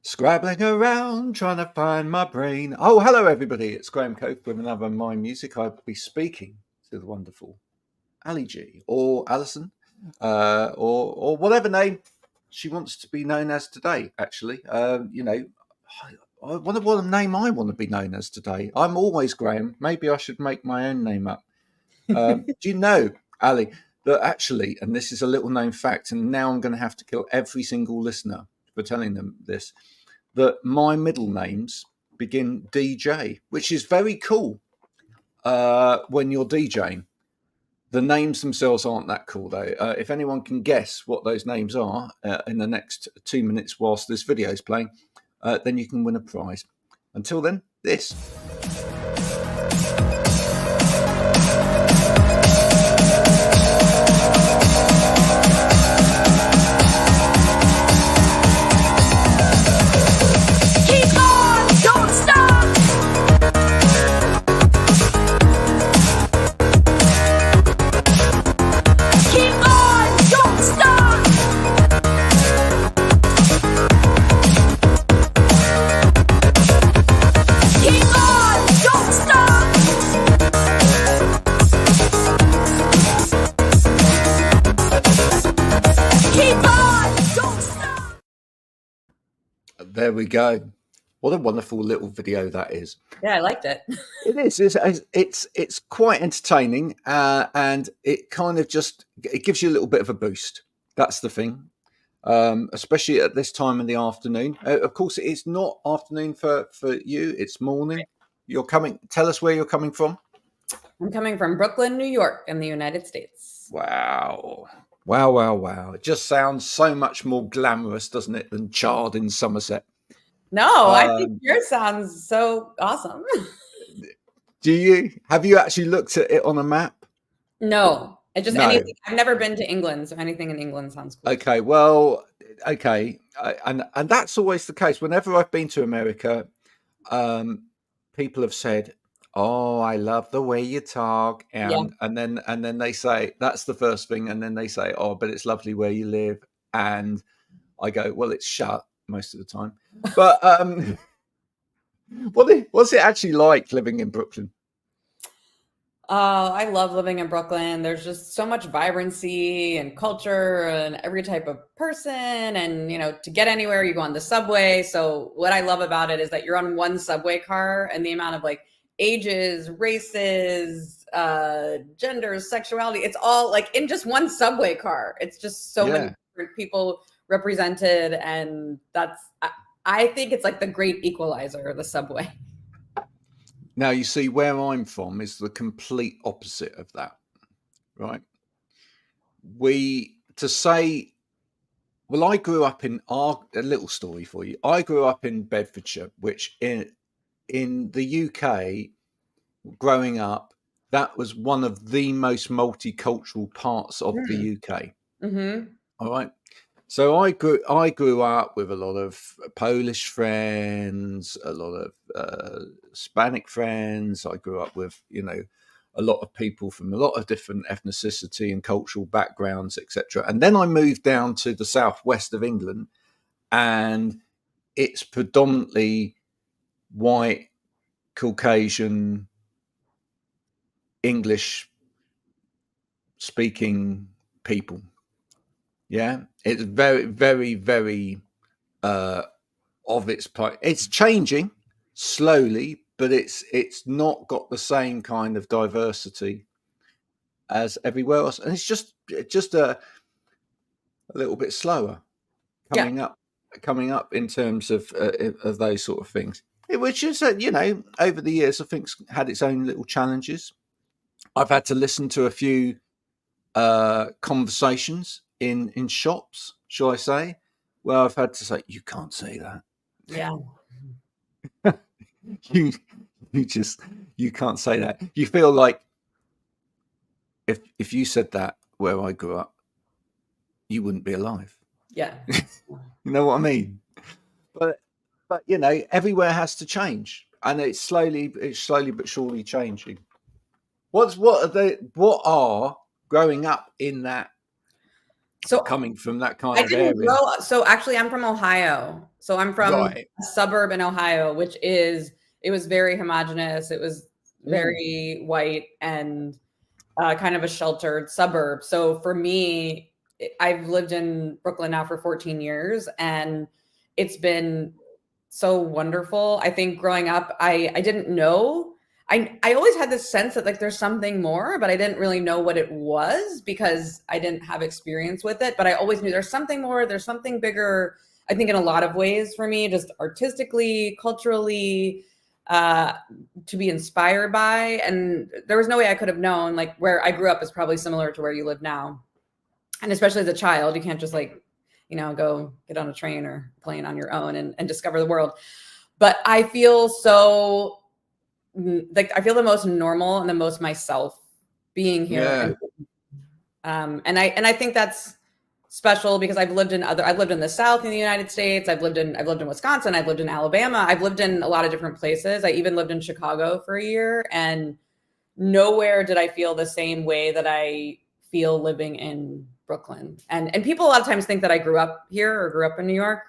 Scrabbling around trying to find my brain. Oh, hello everybody. It's Graham Cope with another My Music. I'll be speaking to the wonderful Aly G or Alison, or whatever name she wants to be known as today. Actually, I wonder what name I want to be known as today. I'm always Graham. Maybe I should make my own name up. Do you know, Ali, that actually, and this is a little known fact, and now I'm going to have to kill every single listener for telling them this, that my middle names begin DJ, which is very cool when you're DJing. The names themselves aren't that cool, though. If anyone can guess what those names are in the next 2 minutes whilst this video is playing, then you can win a prize. Until then, this. There we go. What a wonderful little video that is. Yeah, I liked it. It is. It's quite entertaining, and it kind of it gives you a little bit of a boost. That's the thing, especially at this time in the afternoon. Of course, it's not afternoon for you. It's morning. You're coming. Tell us where you're coming from. I'm coming from Brooklyn, New York, in the United States. Wow. Wow. It just sounds so much more glamorous, doesn't it, than Chard in Somerset? No, I think yours sounds so awesome. Do you? Have you actually looked at it on a map? No. Anything. I've never been to England, so anything in England sounds cool. Okay, well, okay. And that's always the case. Whenever I've been to America, people have said, "Oh, I love the way you talk," and then they say that's the first thing, and then they say, "Oh, but it's lovely where you live," and I go, "Well, it's shut most of the time." But what's it actually like living in Brooklyn? I love living in Brooklyn. There's just so much vibrancy and culture and every type of person. And, to get anywhere, you go on the subway. So what I love about it is that you're on one subway car, and the amount of ages, races, genders, sexuality, it's all in just one subway car. It's just so many different people represented. And I think it's like the great equalizer, the subway. Now, you see, where I'm from is the complete opposite of that, right? I grew up in a little story for you. I grew up in Bedfordshire, which in the UK, growing up, that was one of the most multicultural parts of the UK. Mm-hmm. All right. So I grew up with a lot of Polish friends, a lot of Hispanic friends. I grew up with, a lot of people from a lot of different ethnicity and cultural backgrounds, etc. And then I moved down to the southwest of England, and it's predominantly white, Caucasian, English speaking people. Yeah, it's very, very, very of its part. It's changing slowly, but it's not got the same kind of diversity as everywhere else, and it's just a little bit slower coming up in terms of those sort of things. Which is, over the years, I think it's had its own little challenges. I've had to listen to a few conversations in shops, shall I say, where I've had to say, "You can't say that." Yeah. you can't say that. You feel like if you said that where I grew up, you wouldn't be alive. Yeah. You know what I mean? But everywhere has to change, and it's slowly but surely changing. What are growing up in that So coming from that kind I of didn't area. grow up. So actually, I'm from Ohio. So I'm from Right. a suburb in Ohio, it was very homogenous. It was Mm. very white and kind of a sheltered suburb. So for me, I've lived in Brooklyn now for 14 years, and it's been so wonderful. I think growing up, I didn't know. I always had this sense that like there's something more, but I didn't really know what it was because I didn't have experience with it. But I always knew there's something more, there's something bigger. I think in a lot of ways for me, just artistically, culturally, to be inspired by. And there was no way I could have known like where I grew up is probably similar to where you live now. And especially as a child, you can't just like, go get on a train or plane on your own and discover the world. But I feel so like I feel the most normal and the most myself being here. Yeah. And I think that's special because I've lived in the South in the United States. I've lived in Wisconsin. I've lived in Alabama. I've lived in a lot of different places. I even lived in Chicago for a year, and nowhere did I feel the same way that I feel living in Brooklyn. And people a lot of times think that I grew up here or grew up in New York,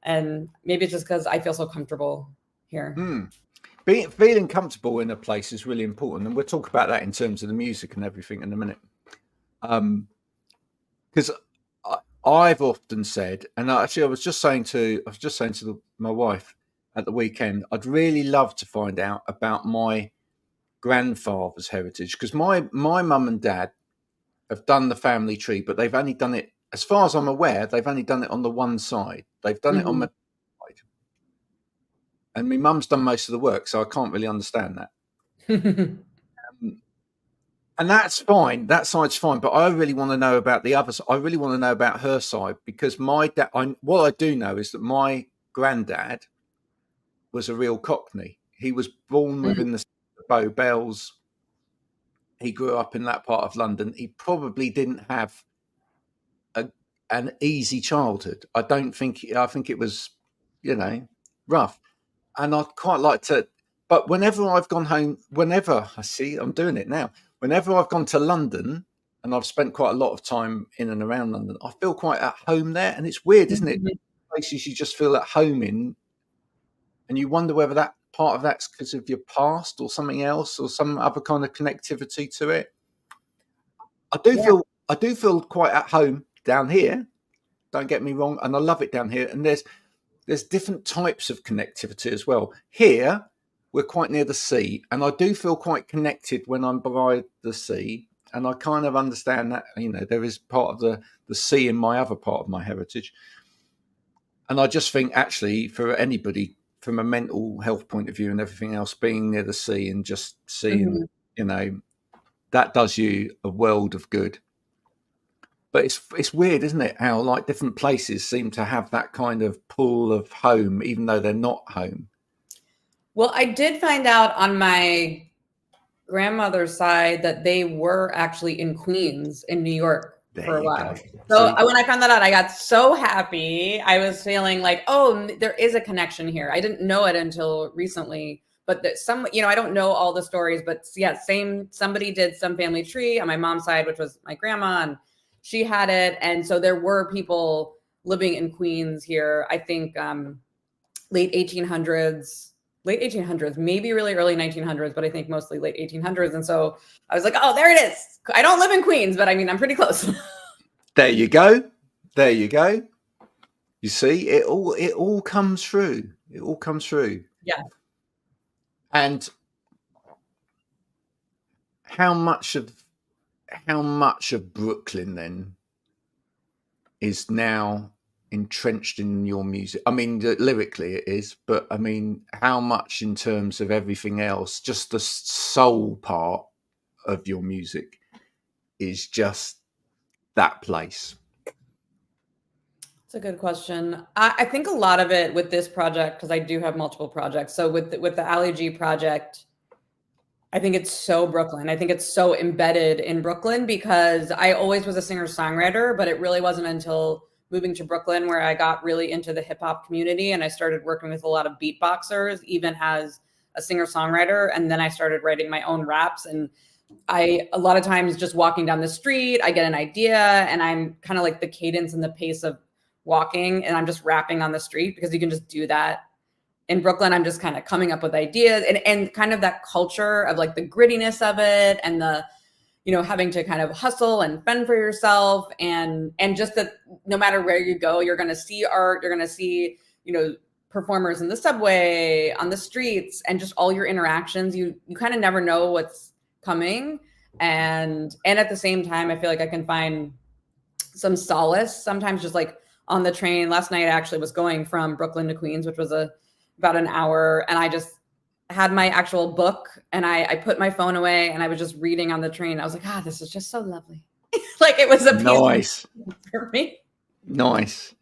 and maybe it's just because I feel so comfortable here. Feeling comfortable in a place is really important, and we'll talk about that in terms of the music and everything in a minute. Because I've often said, and actually I was just saying to my wife at the weekend, I'd really love to find out about my grandfather's heritage, because my mum and dad have done the family tree, but they've only done it, as far as I'm aware, they've only done it on the one side. They've done it on my side, and my mum's done most of the work, so I can't really understand that. And that's fine. That side's fine. But I really want to know about the other side. I really want to know about her side, because my dad, what I do know is that my granddad was a real Cockney. He was born within the Bow Bells. He grew up in that part of London. He probably didn't have an easy childhood. I think it was, rough. And I'd quite like to, but whenever I've gone home, I'm doing it now. Whenever I've gone to London, and I've spent quite a lot of time in and around London, I feel quite at home there. And it's weird, isn't it? Places you just feel at home in, and you wonder whether that part of that's because of your past or something else or some other kind of connectivity to it. I do feel quite at home down here. Don't get me wrong, and I love it down here. And there's different types of connectivity as well. Here, we're quite near the sea, and I do feel quite connected when I'm by the sea. And I kind of understand that, there is part of the sea in my other part of my heritage. And I just think, actually, for anybody, from a mental health point of view and everything else, being near the sea and just seeing, that does you a world of good. But it's weird, isn't it? How like different places seem to have that kind of pull of home, even though they're not home. Well, I did find out on my grandmother's side that they were actually in Queens in New York for a while. So when I found that out, I got so happy. I was feeling like, oh, there is a connection here. I didn't know it until recently, but that I don't know all the stories, but yeah, somebody did some family tree on my mom's side, which was my grandma, and she had it. And so there were people living in Queens here, I think late 1800s, maybe really early 1900s, but I think mostly late 1800s. And so I was like, oh, there it is. I don't live in Queens, but I mean, I'm pretty close. There you go. You see, it all comes through. It all comes through. Yeah. And how much of Brooklyn then is now entrenched in your music? I mean, lyrically it is, but I mean, how much in terms of everything else, just the soul part of your music is just that place? That's a good question. I think a lot of it with this project, because I do have multiple projects. So with the Aly G project, I think it's so Brooklyn. I think it's so embedded in Brooklyn because I always was a singer-songwriter, but it really wasn't until moving to Brooklyn where I got really into the hip hop community, and I started working with a lot of beatboxers, even as a singer-songwriter. And then I started writing my own raps. And a lot of times just walking down the street, I get an idea and I'm kind of like the cadence and the pace of walking and I'm just rapping on the street because you can just do that. In Brooklyn, I'm just kind of coming up with ideas and kind of that culture of like the grittiness of it and the, having to kind of hustle and fend for yourself and just that no matter where you go, you're going to see art, you're going to see, performers in the subway, on the streets, and just all your interactions. You kind of never know what's coming. And at the same time, I feel like I can find some solace sometimes just like on the train. Last night I actually was going from Brooklyn to Queens, which was about an hour. And I just had my actual book and I put my phone away and I was just reading on the train. I was like, this is just so lovely. Like it was a nice for me. Nice.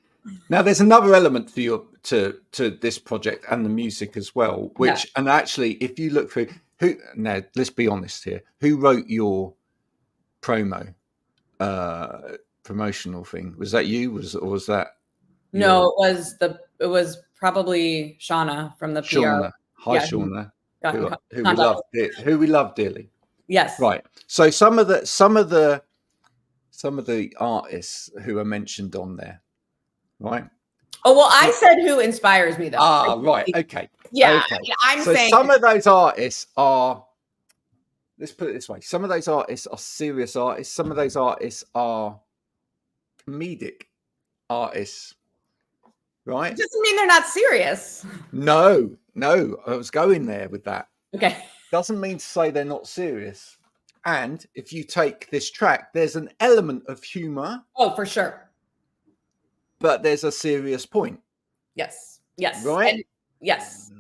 Now there's another element for you to this project and the music as well, which, and actually, if you look through now, let's be honest here, who wrote your promotional thing? Was that you? Or was that? No, it was probably Shauna from the PR. Shauna. Hi, Shauna. Who we love dearly. Yes. Right. So some of the artists who are mentioned on there, right? Oh, well, I said who inspires me, though. Right. Okay. Yeah. Okay. I'm saying some of those artists are, let's put it this way, some of those artists are serious artists. Some of those artists are comedic artists, right? It doesn't mean they're not serious. No, I was going there with that. Okay. Doesn't mean to say they're not serious. And if you take this track, there's an element of humor. Oh, for sure. But there's a serious point. Yes. Right? Yes.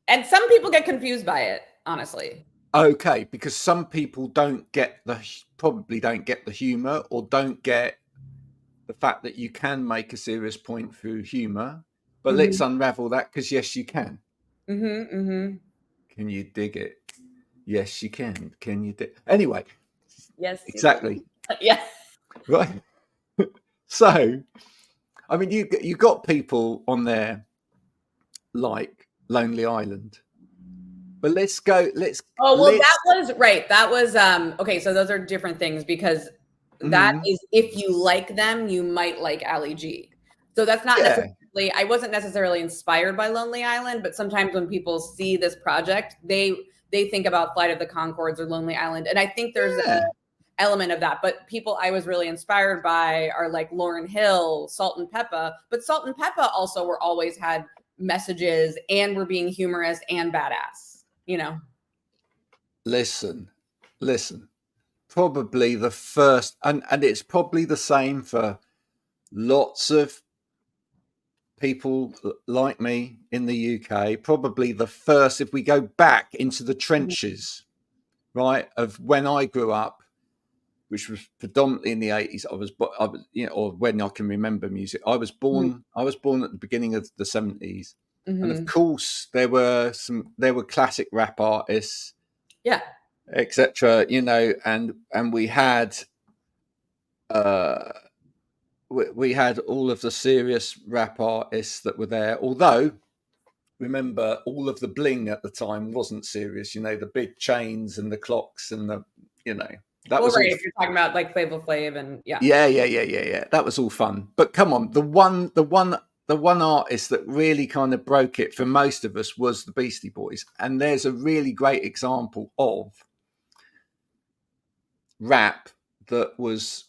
And some people get confused by it, honestly. Okay, because some people probably don't get the humor or don't get the fact that you can make a serious point through humor. But let's unravel that, because yes, you can. Can you dig it? Yes, you can. Can you dig? Anyway. Yes. Exactly. Yeah. Right. So, I mean, you got people on there like Lonely Island. But let's go. That was right. That was okay. So those are different things, because that is, if you like them, you might like Aly G. So that's not necessarily, I wasn't necessarily inspired by Lonely Island, but sometimes when people see this project, they think about Flight of the Conchords or Lonely Island. And I think there's an element of that. But people I was really inspired by are like Lauryn Hill, Salt and Peppa. But Salt and Peppa also were always had messages and were being humorous and badass, Listen. Probably the first, and it's probably the same for lots of people like me in the UK, probably the first, if we go back into the trenches, right, of when I grew up, which was predominantly in the 80s, I was, or when I can remember music. I was born at the beginning of the 70s. And of course there were classic rap artists, etc., and we had we had all of the serious rap artists that were there. Although, remember, all of the bling at the time wasn't serious. The big chains and the clocks and the, that was right. If you're talking about like Flavor Flav and yeah. That was all fun. But come on, the one artist that really kind of broke it for most of us was the Beastie Boys, and there's a really great example of rap that was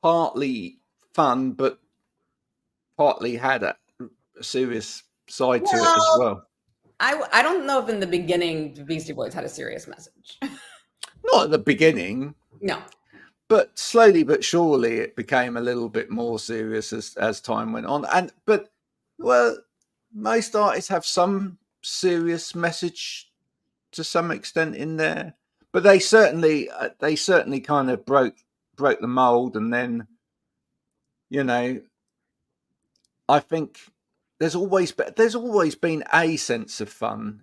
partly fun, but partly had a serious side to it as well. I don't know if in the beginning the Beastie Boys had a serious message. Not at the beginning. No. But slowly but surely it became a little bit more serious as time went on. But most artists have some serious message to some extent in there. But they certainly kind of broke the mold, and then, I think there's always been a sense of fun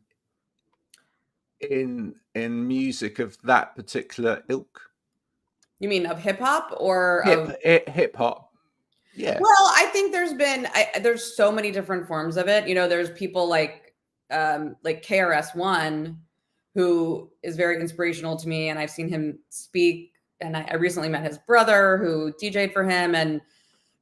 in music of that particular ilk. You mean of hip hop or hip hop? Yeah. Well, I think there's so many different forms of it. There's people like KRS-One who is very inspirational to me, and I've seen him speak. And I recently met his brother who DJ'd for him, and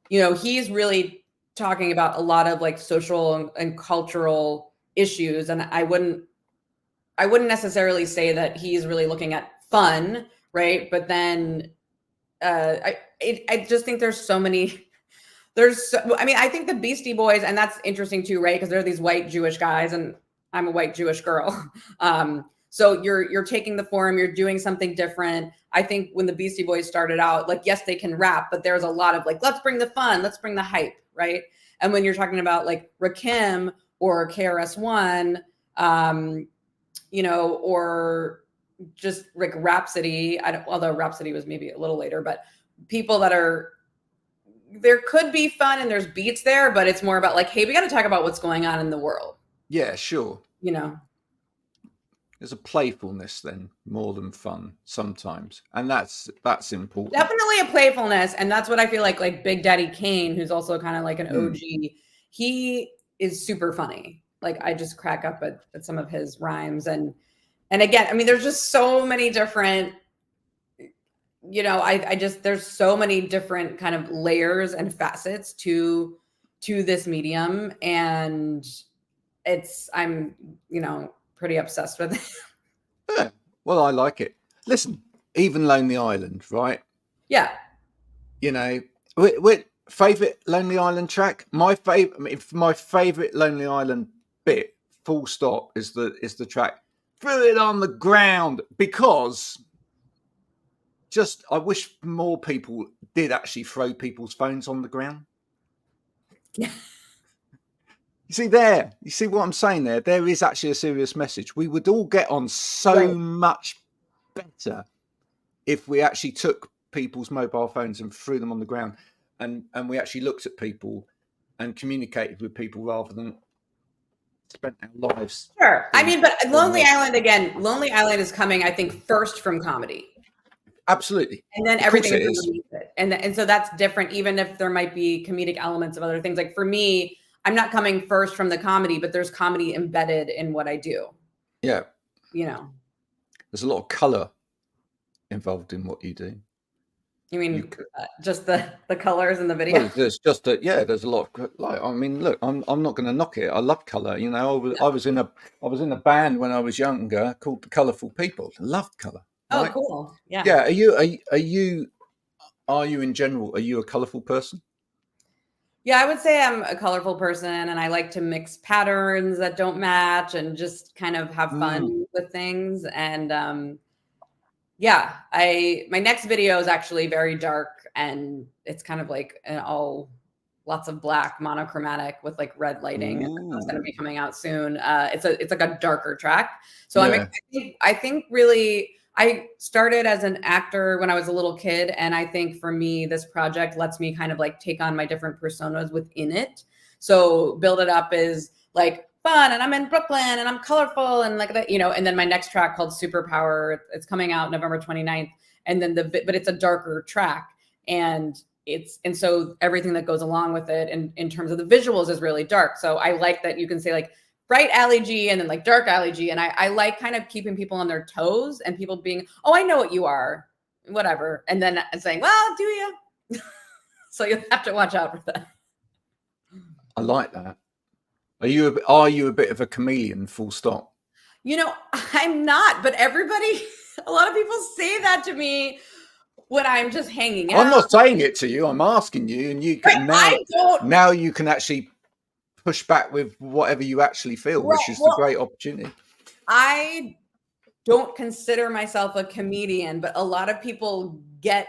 he's really talking about a lot of like social and cultural issues. And I wouldn't necessarily say that he's really looking at fun, right? But then I just think there's so many. I think the Beastie Boys, and that's interesting too, right? Because they're these white Jewish guys, and I'm a white Jewish girl. So you're taking the form, you're doing something different. I think when the Beastie Boys started out, like, yes, they can rap, but there's a lot of like, let's bring the fun, let's bring the hype, right? And when you're talking about like Rakim or KRS-One, or just like Rhapsody, although Rhapsody was maybe a little later, but people that are, there could be fun and there's beats there, but it's more about like, hey, we got to talk about what's going on in the world. Yeah, sure. There's a playfulness then more than fun sometimes, and that's important. Definitely a playfulness, and that's what I feel like Big Daddy Kane, who's also kind of like an OG, he is super funny. Like, I just crack up at some of his rhymes, and again, I mean, there's just so many different, there's so many different kind of layers and facets to this medium, and I'm pretty obsessed with it. Yeah, well, I like it. Listen, even Lonely Island, right? Yeah. With favorite Lonely Island track, my favorite Lonely Island bit, full stop, is the track "Threw It on the Ground," because I wish more people did actually throw people's phones on the ground. Yeah. You see what I'm saying there? There is actually a serious message. We would all get on so much better if we actually took people's mobile phones and threw them on the ground, and we actually looked at people and communicated with people rather than spent our lives. Sure. I mean, but Lonely Island is coming, I think, first from comedy. Absolutely. And then everything is underneath it. And so that's different, even if there might be comedic elements of other things. Like for me, I'm not coming first from the comedy, but there's comedy embedded in what I do. Yeah. There's a lot of color involved in what you do. You mean just the colors in the video? Well, there's just there's a lot of, like, I mean, look, I'm not going to knock it. I love color. I was in a band when I was younger called the Colourful People. I loved color. Right? Oh, cool. Yeah. Yeah. Are you in general? Are you a colorful person? Yeah, I would say I'm a colorful person, and I like to mix patterns that don't match and just kind of have fun with things. And my next video is actually very dark, and it's kind of like lots of black, monochromatic with like red lighting. It's going to be coming out soon. It's like a darker track. So I think really, I started as an actor when I was a little kid. And I think for me, this project lets me kind of like take on my different personas within it. So Build It Up is like fun, and I'm in Brooklyn, and I'm colorful, and like that, and then my next track called Superpower, it's coming out November 29th. And then but it's a darker track, and so everything that goes along with it and in terms of the visuals is really dark. So I like that you can say like bright Aly G and then like dark Aly G. And I like kind of keeping people on their toes and people being, oh, I know what you are, whatever. And then saying, well, do you? So you'll have to watch out for that. I like that. Are you a bit of a chameleon, full stop? I'm not, but a lot of people say that to me when I'm just hanging out. I'm not saying it to you. I'm asking you, and you can now you can actually push back with whatever you actually feel, which is the great opportunity. I don't consider myself a comedian, but a lot of people think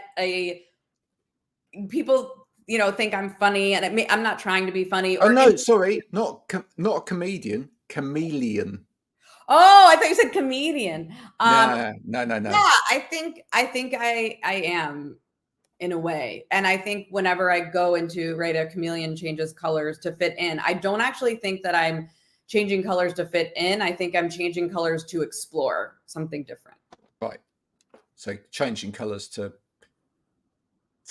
I'm funny, and I'm not trying to be funny. Oh no, sorry, not a comedian, chameleon. Oh, I thought you said comedian. No. Yeah, I think I am, in a way. And I think whenever I go into, right, a chameleon changes colors to fit in. I don't actually think that I'm changing colors to fit in. I think I'm changing colors to explore something different. Right. So changing colors to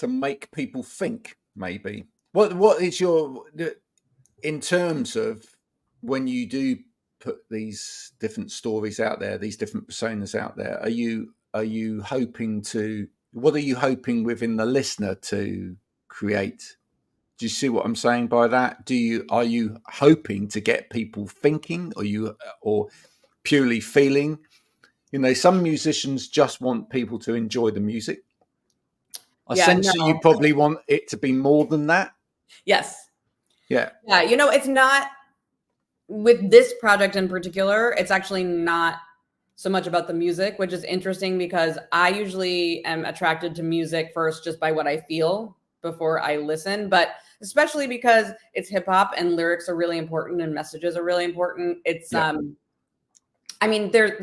make people think, maybe. What is in terms of when you do put these different stories out there, these different personas out there, are you hoping to? What are you hoping within the listener to create? Do you see what I'm saying by that? Are you hoping to get people thinking, or purely feeling? Some musicians just want people to enjoy the music. I sense that you probably want it to be more than that. Yes. Yeah. Yeah. It's not with this project in particular. It's actually not so much about the music, which is interesting because I usually am attracted to music first just by what I feel before I listen, but especially because it's hip hop and lyrics are really important and messages are really important. It's, the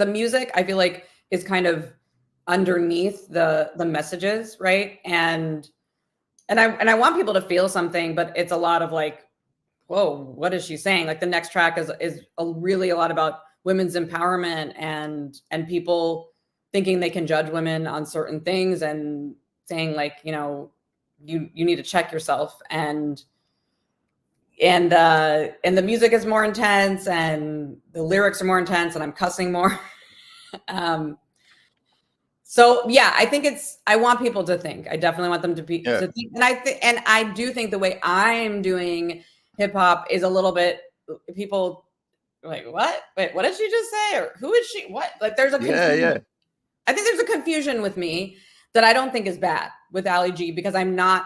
music I feel like is kind of underneath the messages, right? And I want people to feel something, but it's a lot of like, whoa, what is she saying? Like the next track is really a lot about women's empowerment and people thinking they can judge women on certain things and saying like, you need to check yourself, and the music is more intense and the lyrics are more intense and I'm cussing more. So yeah, I think I want people to think. I definitely want them to think. And I do think the way I'm doing hip hop is a little bit, people are like, what? Wait, what did she just say? Or who is she? What? Like there's a confusion. Yeah. I think there's a confusion with me that I don't think is bad with Aly G, because I'm not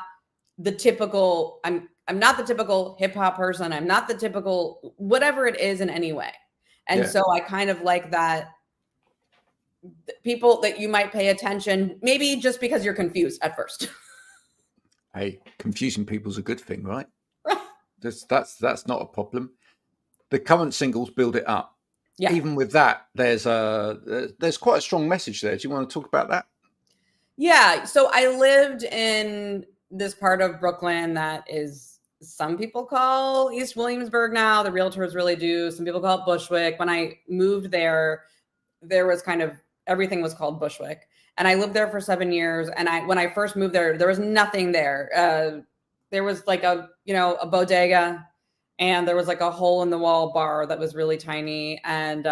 the typical, I'm not the typical hip hop person. I'm not the typical whatever it is in any way. And so I kind of like that people that you might pay attention, maybe just because you're confused at first. Hey, confusing people's a good thing, right? That's not a problem. The current singles build it up. Yeah. Even with that, there's quite a strong message there. Do you want to talk about that? Yeah. So I lived in this part of Brooklyn that is, some people call East Williamsburg now. The realtors really do. Some people call it Bushwick. When I moved there was kind of, everything was called Bushwick. And I lived there for 7 years. And when I first moved there was nothing there. There was like a bodega, and there was like a hole in the wall bar that was really tiny. And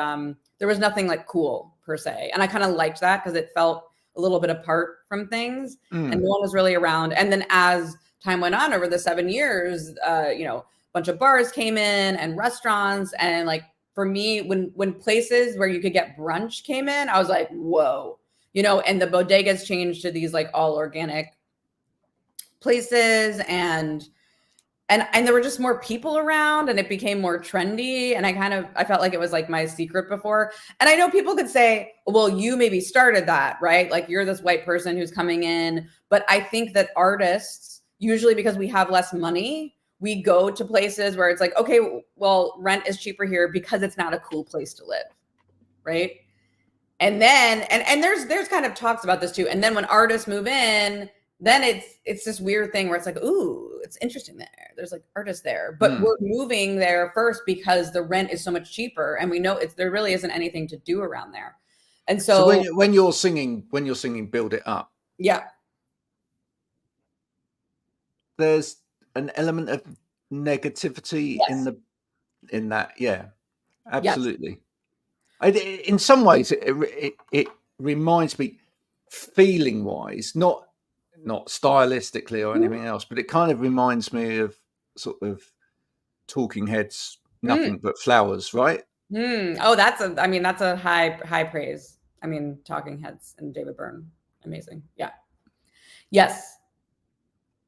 there was nothing like cool per se. And I kind of liked that because it felt a little bit apart from things, and no one was really around. And then as time went on over the 7 years, a bunch of bars came in and restaurants. And like, for me, when places where you could get brunch came in, I was like, whoa, and the bodegas changed to these like all organic places, and there were just more people around, and it became more trendy. And I felt like it was like my secret before. And I know people could say, well, you maybe started that, right? Like you're this white person who's coming in. But I think that artists, usually because we have less money, we go to places where it's like, okay, well, rent is cheaper here because it's not a cool place to live, right? And then, and there's kind of talks about this too. And then when artists move in, then it's this weird thing where it's like, ooh, it's interesting there. There's like artists there, but we're moving there first because the rent is so much cheaper, and we know there really isn't anything to do around there. And so when you're singing, Build It Up, yeah, there's an element of negativity in that. Yeah, absolutely. Yes. In some ways, it reminds me, feeling wise, not stylistically or anything else, but it kind of reminds me of sort of Talking Heads, Nothing But Flowers, right? Oh, that's a high praise. I mean, Talking Heads and David Byrne, amazing. Yeah. Yes.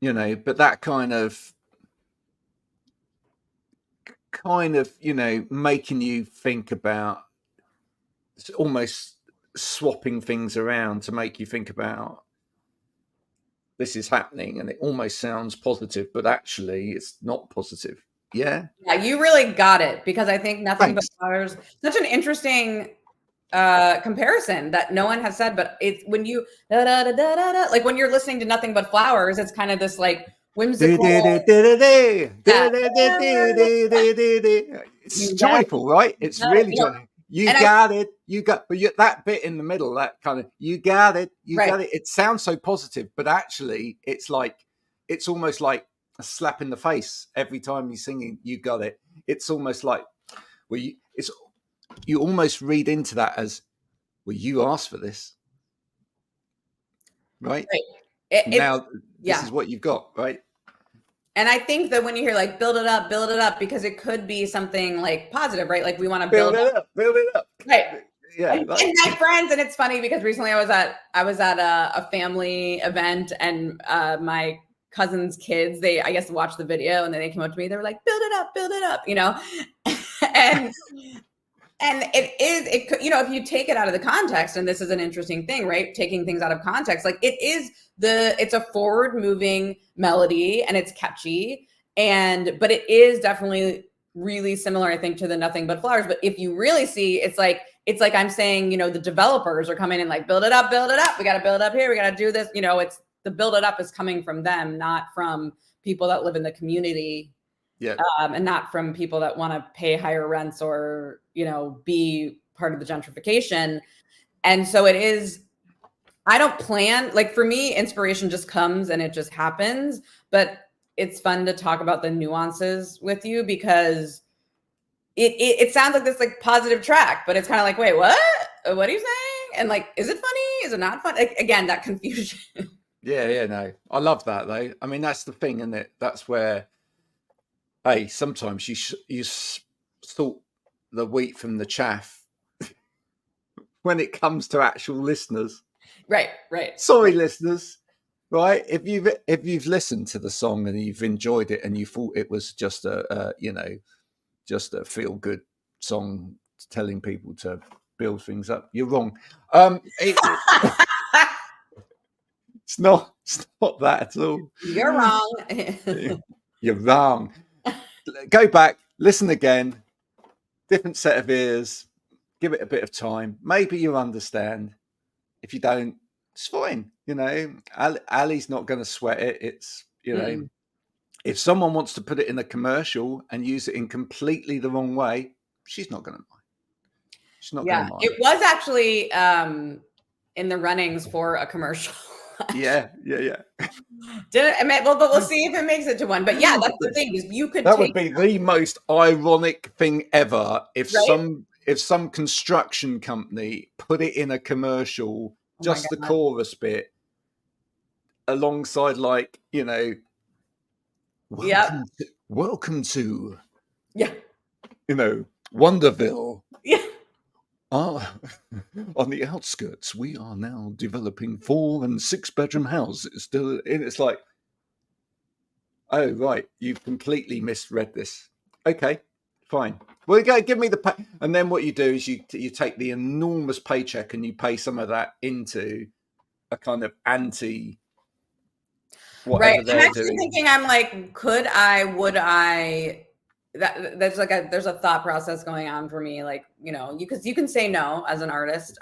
But that kind of making you think about, almost swapping things around to make you think about, this is happening, and it almost sounds positive, but actually it's not positive. Yeah, you really got it, because I think Nothing But Flowers, such an interesting comparison that no one has said, but it's when you like when you're listening to Nothing But Flowers, it's kind of this like whimsical. It's joyful, right? It's really joyful. You got it. But that bit in the middle, that kind of, you got it. Got it. It sounds so positive, but actually it's almost like a slap in the face every time you're singing, you got it. It's almost like, you almost read into that as, well, you asked for this, right? Now this is what you've got, right? And I think that when you hear like build it up, because it could be something like positive, right? Like we want to build it up, right? Yeah, and my friends, and it's funny because recently I was at a family event, and my cousin's kids, I guess watched the video, and then they came up to me, they were like, build it up, you know. and it could, you know, if you take it out of the context, and this is an interesting thing, right? Taking things out of context, like it's a forward moving melody, and it's catchy, but it is definitely really similar, I think, to the Nothing But Flowers. But if you really see, it's like I'm saying, you know, the developers are coming in like, build it up. We got to build up here. We got to do this. You know, it's the build it up is coming from them, not from people that live in the community. Yeah. And not from people that want to pay higher rents or, you know, be part of the gentrification. And so it is, I don't plan, like for me, inspiration just comes and it just happens. But it's fun to talk about the nuances with you, because it sounds like this like positive track, but it's kind of like, wait, what are you saying? And like, is it funny? Is it not fun? Like, again, that confusion. Yeah, no, I love that though. I mean, that's the thing, isn't it? That's where, hey, sometimes you sort the wheat from the chaff when it comes to actual listeners. Right. Sorry, listeners. Right? If you've listened to the song and you've enjoyed it and you thought it was just a feel good song telling people to build things up, you're wrong. It's not that at all. You're wrong. You're wrong. Go back, listen again, different set of ears, give it a bit of time. Maybe you'll understand. If you don't, it's fine. You know, Aly's not going to sweat it. It's, you know, if someone wants to put it in a commercial and use it in completely the wrong way, she's not going to mind. She's not going to mind. It was actually in the runnings for a commercial. Yeah. But we'll see if it makes it to one. But yeah, that's the thing, is you could. That would be the most ironic thing ever if some construction company put it in a commercial, just the chorus bit, alongside, like, you know, welcome to, you know, Wonderville. Yeah. On the outskirts, we are now developing 4 and 6 bedroom houses. And it's like, oh, right, you've completely misread this. Okay, fine. Well, give me and then what you do is you take the enormous paycheck and you pay some of that into a kind of anti. Right. I'm actually thinking, I'm like, would I? There's a thought process going on for me, like, you know, because you can say no as an artist,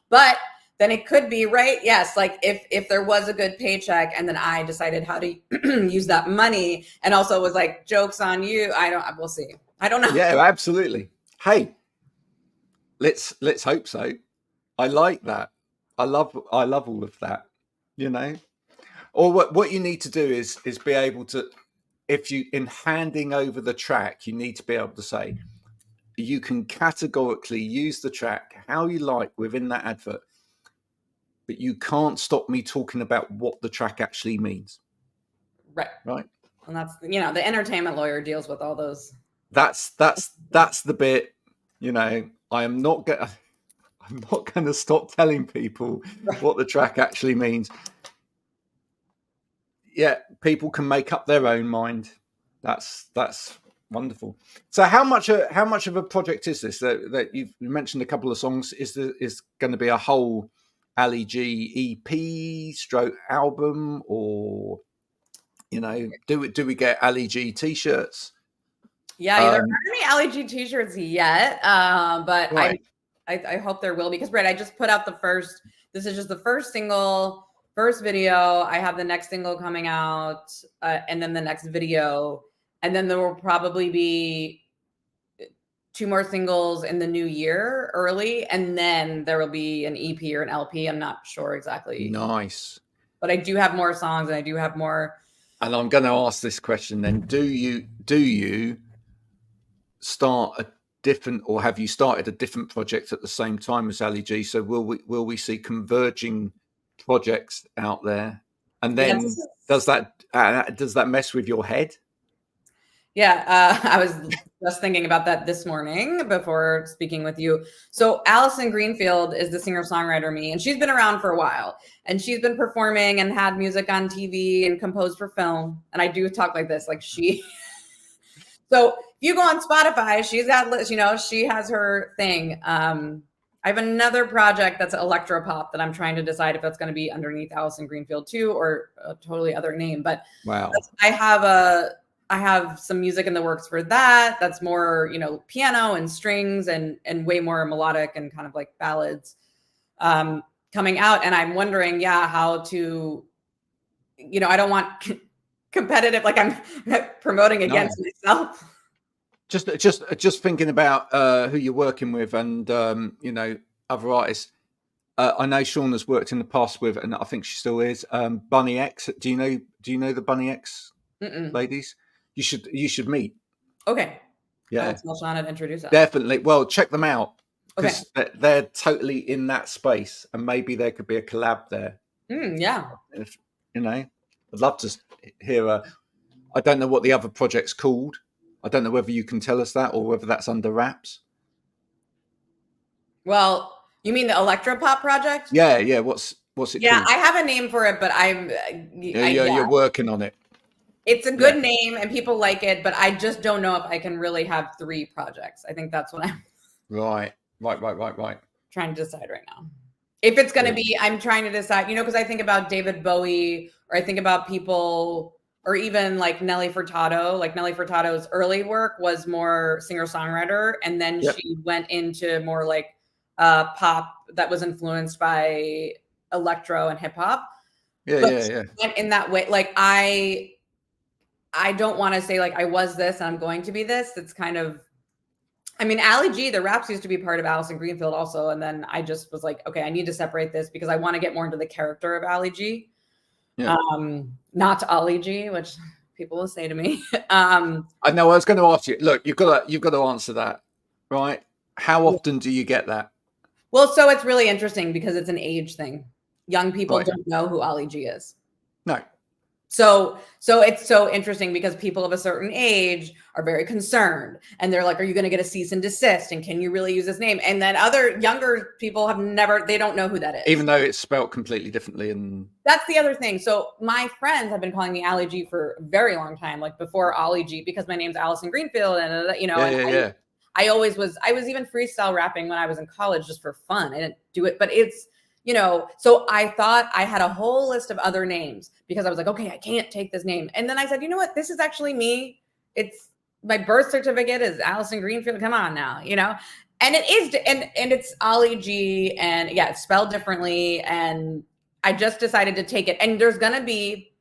but then it could be, right, yes, like if there was a good paycheck and then I decided how to use that money, and also was like, joke's on you, we'll see, I don't know. Yeah, absolutely. Hey, let's hope so. I like that. I love all of that, you know. Or what you need to do is be able to, if you, in handing over the track, you need to be able to say, you can categorically use the track how you like within that advert, but you can't stop me talking about what the track actually means. Right. And that's, you know, the entertainment lawyer deals with all those. That's the bit, you know, I'm not going to stop telling people what the track actually means. Yeah, people can make up their own mind. That's wonderful. So how much of a project is this? That you mentioned a couple of songs. Is going to be a whole Aly G EP / album, or, you know, do we get Aly G t-shirts? Yeah, there aren't any Aly G t-shirts yet, but right. I hope there will, because I just put out this is just the first single. First video. I have the next single coming out, and then the next video, and then there will probably be 2 more singles in the new year early, and then there will be an EP or an LP. I'm not sure exactly. Nice. But I do have more songs, and I do have more. And I'm going to ask this question then: Do you start different, or have you started a different project at the same time as Aly G? So will we see converging projects out there? And then does that mess with your head? Yeah, I was just thinking about that this morning before speaking with you. So Allison Greenfield is the singer-songwriter me, and she's been around for a while. And she's been performing and had music on TV and composed for film. And I do talk like this, like she. So if you go on Spotify, she's got, you know, she has her thing. I have another project that's electro-pop that I'm trying to decide if that's going to be underneath Allison Greenfield too, or a totally other name. But wow, I have some music in the works for that. That's more, you know, piano and strings and way more melodic and kind of like ballads coming out. And I'm wondering, how to, you know, I don't want competitive, like I'm promoting against myself. Just thinking about who you're working with and you know, other artists. I know Sean has worked in the past with, and I think she still is, Bunny X. Do you know the Bunny X ladies? You should meet. Okay. Yeah. I'll tell Sean and introduce us. Definitely. Well, check them out. Okay. They're totally in that space, and maybe there could be a collab there. Yeah. If, you know, I'd love to hear I don't know what the other project's called. I don't know whether you can tell us that or whether that's under wraps. Well, you mean the electro-pop project? Yeah. What's it called? Yeah, I have a name for it, but you're working on it. It's a good name and people like it, but I just don't know if I can really have 3 projects. I think that's what I'm Right. trying to decide right now. If it's going to be, I'm trying to decide, you know, because I think about David Bowie, or I think about people, or even like Nelly Furtado. Like Nelly Furtado's early work was more singer-songwriter, and then she went into more like pop that was influenced by electro and hip hop. Yeah. Went in that way, like I don't want to say like I was this and I'm going to be this. It's kind of, I mean, Aly G, the raps used to be part of Allison Greenfield also. And then I just was like, okay, I need to separate this because I want to get more into the character of Aly G. Yeah. Not Aly G, which people will say to me. I know I was going to ask you, look, you've got to answer that, right? How often do you get that? Well, so it's really interesting because it's an age thing. Young people don't know who Aly G is. No. So it's so interesting because people of a certain age are very concerned and they're like, are you going to get a cease and desist? And can you really use this name? And then other younger people they don't know who that is. Even though it's spelled completely differently. And that's the other thing. So my friends have been calling me Aly G for a very long time, like before Aly G, because my name's Allison Greenfield. And, you know, I was even freestyle rapping when I was in college just for fun. I didn't do it, but it's, you know, so I thought I had a whole list of other names because I was like, okay, I can't take this name. And then I said, you know what? This is actually me. It's my birth certificate is Allison Greenfield. Come on now, you know? And it is, and it's Aly G, and it's spelled differently. And I just decided to take it. And there's going to be,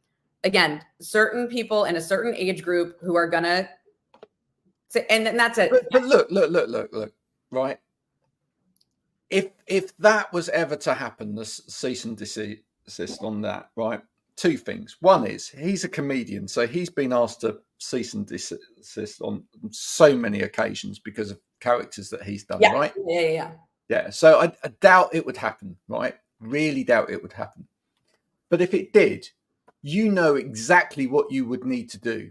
again, certain people in a certain age group who are going to say, and that's it. But look, right? If that was ever to happen, the cease and desist on that, right? 2 things. One is he's a comedian, so he's been asked to cease and desist on so many occasions because of characters that he's done, right? Yeah. So I doubt it would happen, right? Really doubt it would happen. But if it did, you know exactly what you would need to do.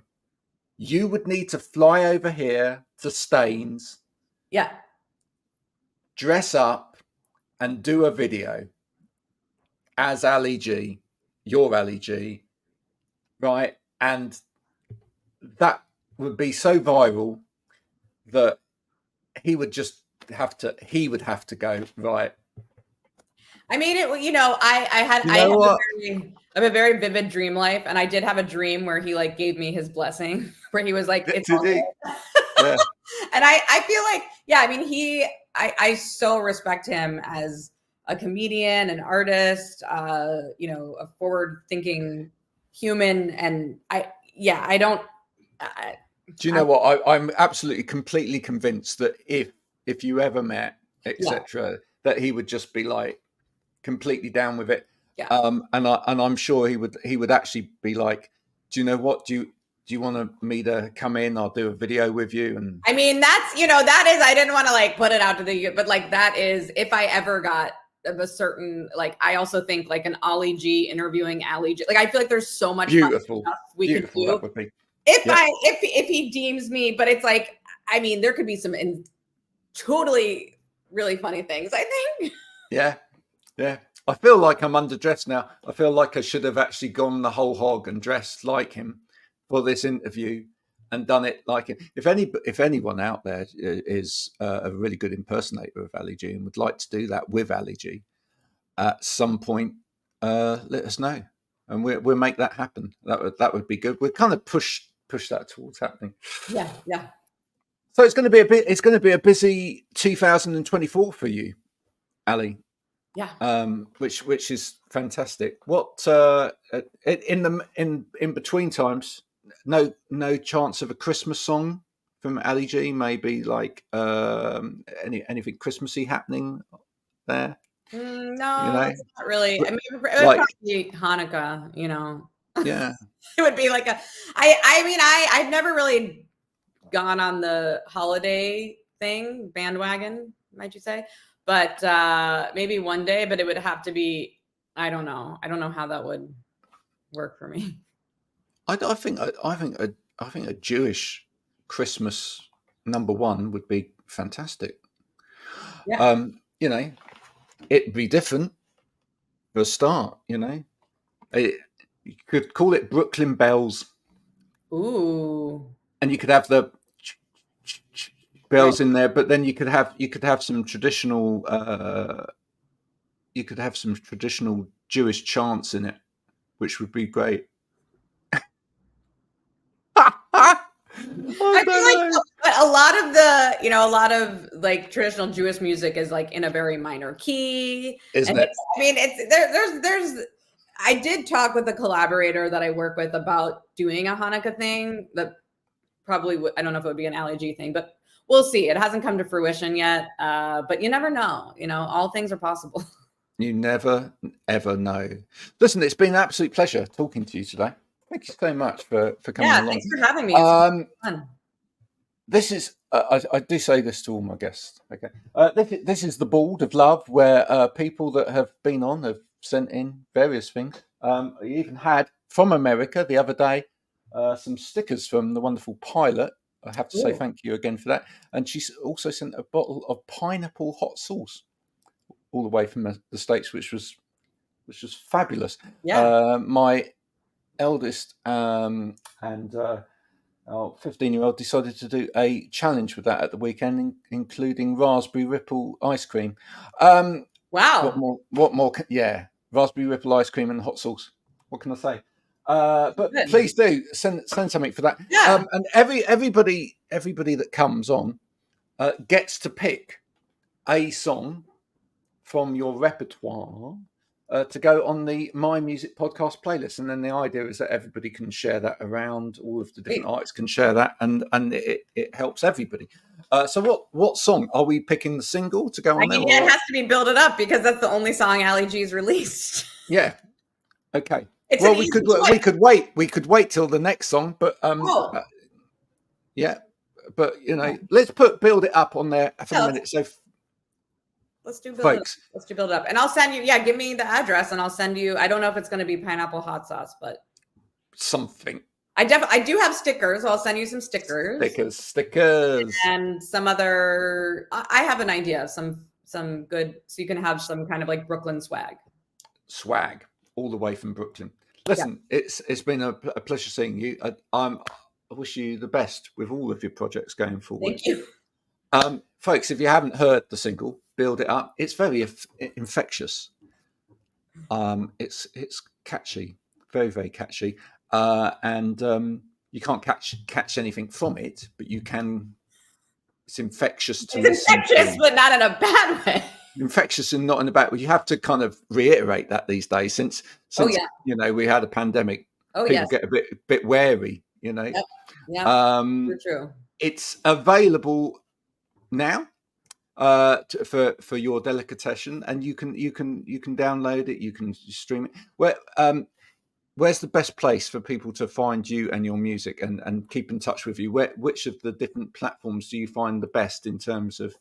You would need to fly over here to Staines. Yeah. Dress up and do a video as Aly G, your Aly G, right? And that would be so viral that he would have to go, right. I mean, I have a very vivid dream life, and I did have a dream where he like gave me his blessing, where he was like, it's all good. Yeah. And I feel like, I mean, I so respect him as a comedian, an artist, you know, a forward-thinking human. And I don't. Do you know what? I'm absolutely, completely convinced that if you ever met, etc., that he would just be like completely down with it. Yeah. And I'm sure he would actually be like, do you know what? Do you want me to come in? I'll do a video with you. And I mean, that's, that is, I didn't want to like put it out to the, but like that is, if I ever got of a certain, like, I also think like an Aly G interviewing Aly G, like I feel like there's so much beautiful stuff we could do. That would be. If he deems me, but it's like, I mean, there could be some totally really funny things, I think. Yeah. I feel like I'm underdressed now. I feel like I should have actually gone the whole hog and dressed like him for this interview and done it like him. If anyone out there is a really good impersonator of Aly G and would like to do that with Aly G at some point, let us know, and we'll make that happen. That would be good. We'll kind of push that towards happening. Yeah. So it's going to be a busy 2024 for you, Aly. Yeah. Which is fantastic. What in between times? No chance of a Christmas song from Aly G? Maybe like anything Christmassy happening there? No, it's not really. I mean, it would like, probably be Hanukkah. Yeah. It would be like I've never really gone on the holiday thing bandwagon, might you say? But maybe one day, but it would have to be, I don't know how that would work for me. I think a Jewish Christmas #1 would be fantastic. Yeah. It'd be different for a start. You could call it Brooklyn Bells. Ooh. And you could have the bells in there, but then you could have some traditional Jewish chants in it, which would be great. I feel like a lot of like traditional Jewish music is like in a very minor key, isn't it? I mean, there's I did talk with a collaborator that I work with about doing a Hanukkah thing that probably I don't know if it would be an Aly G thing, but we'll see. It hasn't come to fruition yet, but you never know. All things are possible. You never, ever know. Listen, it's been an absolute pleasure talking to you today. Thank you so much for coming along. Thanks for having me. It's fun. This is, I do say this to all my guests. Okay, this is the Bald of Love, where people that have been on have sent in various things. I even had from America the other day some stickers from the wonderful Pilot. I have to say thank you again for that. And she also sent a bottle of pineapple hot sauce all the way from the States, which was fabulous. Yeah. My eldest and 15-year-old decided to do a challenge with that at the weekend, including raspberry ripple ice cream. Wow. What more? Yeah, raspberry ripple ice cream and hot sauce. What can I say? But please do send something for that. Yeah. And everybody that comes on gets to pick a song from your repertoire to go on the My Music podcast playlist. And then the idea is that everybody can share that around. All of the different artists can share that, and it helps everybody. So what song are we picking? The single to go on there? It has to be Build It Up because that's the only song Aly G's released. Yeah. Okay. We could wait till the next song, but yeah, but let's put Build It Up on there for a minute. So let's do Build It Up. Let's do Build It Up, and I'll send you. Yeah, give me the address, and I'll send you. I don't know if it's going to be pineapple hot sauce, but something. I do have stickers. So I'll send you some stickers. Stickers, and some other. I have an idea of some good, so you can have some kind of like Brooklyn swag. All the way from Brooklyn. Listen, it's been a pleasure seeing you. I wish you the best with all of your projects going forward. Thank you. Folks, if you haven't heard the single Build It Up, it's very infectious. It's catchy, very, very catchy. And you can't catch anything from it, but you can. It's infectious to listen to. But not in a bad way. Infectious and not in the back. You have to kind of reiterate that these days, since we had a pandemic. People get a bit wary. Yep. Yeah. True. It's available now for your delicatessen, and you can download it. You can stream it. Well, where's the best place for people to find you and your music and keep in touch with you? Which of the different platforms do you find the best in terms of?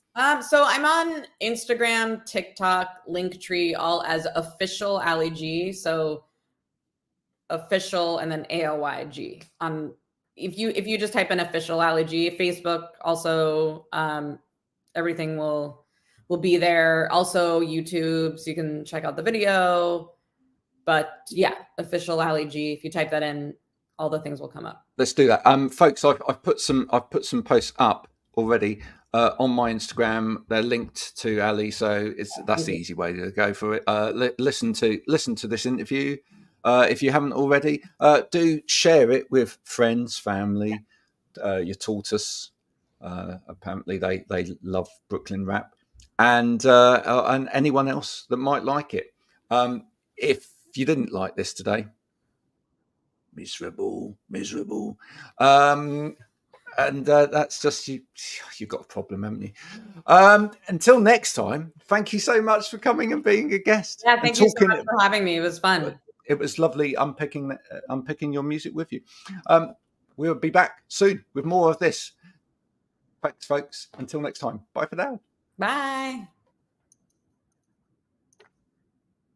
So I'm on Instagram, TikTok, Linktree, all as official Aly G. So official and then ALYG. If you just type in official Aly G, Facebook also, everything will be there. Also YouTube, so you can check out the video. But yeah, official Aly G. If you type that in, all the things will come up. Let's do that, folks. I've put some posts up already on my Instagram. They're linked to Aly, so that's the easy way to go for it. Listen to this interview if you haven't already. Do share it with friends, family, your tortoise. Apparently, they love Brooklyn rap, and anyone else that might like it. If you didn't like this today, miserable. And that's just you've got a problem, haven't you? Until next time, thank you so much for coming and being a guest. Yeah, thank you so much for having me. It was fun. It was lovely unpicking your music with you. We'll be back soon with more of this. Thanks, folks. Until next time. Bye for now. Bye.